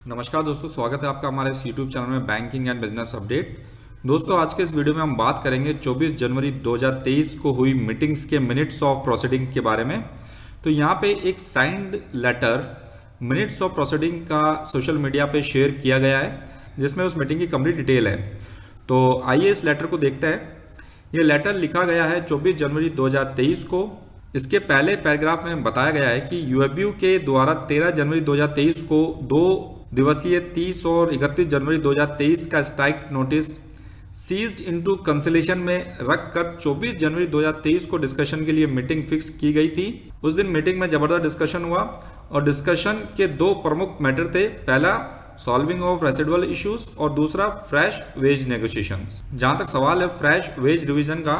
नमस्कार दोस्तों, स्वागत है आपका हमारे इस यूट्यूब चैनल में बैंकिंग एंड बिजनेस अपडेट। दोस्तों, आज के इस वीडियो में हम बात करेंगे 24 जनवरी 2023 को हुई मीटिंग्स के मिनट्स ऑफ प्रोसीडिंग के बारे में। तो यहाँ पे एक signed letter minutes of proceeding का सोशल मीडिया पे शेयर किया गया है, जिसमें उस मीटिंग की कंप्लीट डिटेल है। तो आइए इस लेटर को देखते हैं। ये लेटर लिखा गया है 24 जनवरी 2023 को। इसके पहले पैराग्राफ में बताया गया है कि यूएबीयू के द्वारा 13 जनवरी 2023 को 2 दिवसीय 30 और 31 जनवरी 2023 का strike notice seized into conciliation में रखकर 24 जनवरी 2023 को डिस्कशन के लिए मीटिंग फिक्स की गई थी। उस दिन मीटिंग में जबरदस्त डिस्कशन हुआ और डिस्कशन के दो प्रमुख मैटर थे। पहला, सॉल्विंग ऑफ रेसिडुअल इश्यूज और दूसरा फ्रेश वेज नेगोशिएशंस। जहां तक सवाल है फ्रेश वेज रिवीजन का,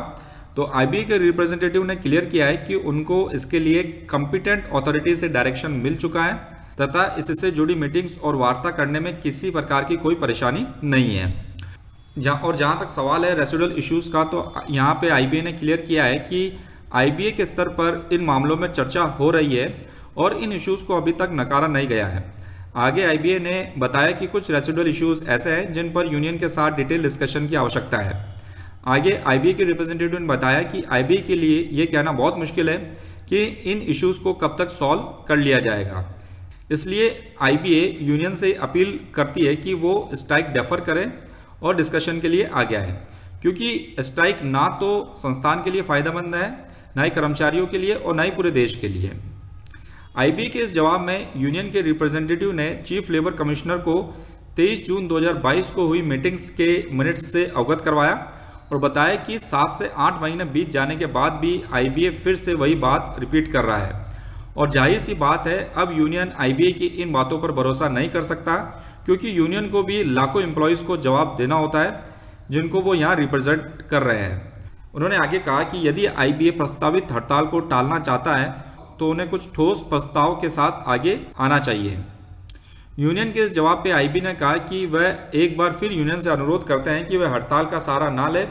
तो आईबीए के रिप्रेजेंटेटिव ने क्लियर किया है कि उनको इसके लिए कॉम्पिटेंट अथॉरिटी से डायरेक्शन मिल चुका है तथा इससे जुड़ी मीटिंग्स और वार्ता करने में किसी प्रकार की कोई परेशानी नहीं है। जहां तक सवाल है रेसिडुअल इश्यूज का, तो यहाँ पे आईबीए ने क्लियर किया है कि आईबीए के स्तर पर इन मामलों में चर्चा हो रही है और इन इश्यूज को अभी तक नकारा नहीं गया है। आगे आईबीए ने बताया कि कुछ रेसिडुअल इश्यूज ऐसे हैं जिन पर यूनियन के साथ डिटेल डिस्कशन की आवश्यकता है। आगे आईबीए के रिप्रेजेंटेटिव ने बताया कि आईबीए के लिए ये कहना बहुत मुश्किल है कि इन इश्यूज को कब तक सॉल्व कर लिया जाएगा। इसलिए आईबीए यूनियन से अपील करती है कि वो स्ट्राइक डेफर करें और डिस्कशन के लिए आगे आए, क्योंकि स्ट्राइक ना तो संस्थान के लिए फ़ायदेमंद है, ना ही कर्मचारियों के लिए और ना ही पूरे देश के लिए। आईबीए के इस जवाब में यूनियन के रिप्रेजेंटेटिव ने चीफ लेबर कमिश्नर को 23 जून 2022 को हुई मीटिंग्स के मिनट्स से अवगत करवाया और बताया कि 7 से 8 महीने बीत जाने के बाद भी आईबीए फिर से वही बात रिपीट कर रहा है और जाहिर सी बात है अब यूनियन आईबीए की इन बातों पर भरोसा नहीं कर सकता, क्योंकि यूनियन को भी लाखों एम्प्लॉयज़ को जवाब देना होता है जिनको वो यहाँ रिप्रेजेंट कर रहे हैं। उन्होंने आगे कहा कि यदि आईबीए प्रस्तावित हड़ताल को टालना चाहता है तो उन्हें कुछ ठोस प्रस्ताव के साथ आगे आना चाहिए। यूनियन के इस जवाब पे आईबीए ने कहा कि वह एक बार फिर यूनियन से अनुरोध करते हैं कि वह हड़ताल का सहारा ना ले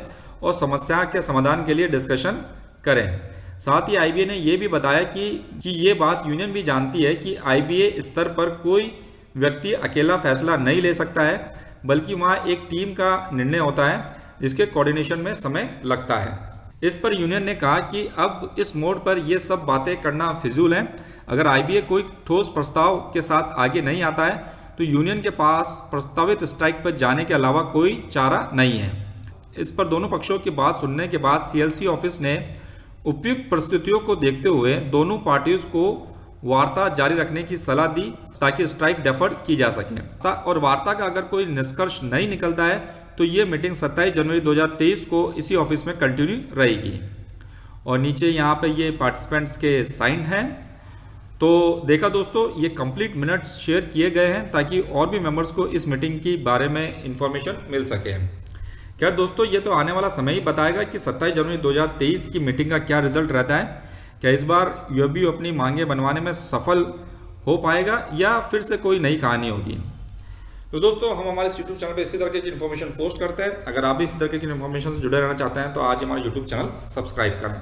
और समस्या के समाधान के लिए डिस्कशन करें। साथ ही आईबीए ने यह भी बताया कि ये बात यूनियन भी जानती है कि आईबीए स्तर पर कोई व्यक्ति अकेला फैसला नहीं ले सकता है, बल्कि वहाँ एक टीम का निर्णय होता है जिसके कोऑर्डिनेशन में समय लगता है। इस पर यूनियन ने कहा कि अब इस मोड पर यह सब बातें करना फिजूल है। अगर आईबीए कोई ठोस प्रस्ताव के साथ आगे नहीं आता है तो यूनियन के पास प्रस्तावित स्ट्राइक पर जाने के अलावा कोई चारा नहीं है। इस पर दोनों पक्षों की बात सुनने के बाद सीएलसी ऑफिस ने उपयुक्त परिस्थितियों को देखते हुए दोनों पार्टियों को वार्ता जारी रखने की सलाह दी ताकि स्ट्राइक डेफर की जा सके। और वार्ता का अगर कोई निष्कर्ष नहीं निकलता है तो ये मीटिंग 27 जनवरी 2023 को इसी ऑफिस में कंटिन्यू रहेगी। और नीचे यहाँ पे ये पार्टिसिपेंट्स के साइन हैं। तो देखा दोस्तों, ये कंप्लीट मिनट्स शेयर किए गए हैं ताकि और भी मेंबर्स को इस मीटिंग के बारे में इंफॉर्मेशन मिल सके। खैर दोस्तों, ये तो आने वाला समय ही बताएगा कि 27 जनवरी 2023 की मीटिंग का क्या रिजल्ट रहता है। क्या इस बार यूएबीयू अपनी मांगें बनवाने में सफल हो पाएगा या फिर से कोई नई कहानी होगी। तो दोस्तों, हम हमारे यूट्यूब चैनल पे इसी तरह की इन्फॉर्मेशन पोस्ट करते हैं। अगर आप भी इसी तरह की इन्फॉर्मेशन से जुड़े रहना चाहते हैं तो आज हमारे यूट्यूब चैनल सब्सक्राइब करें।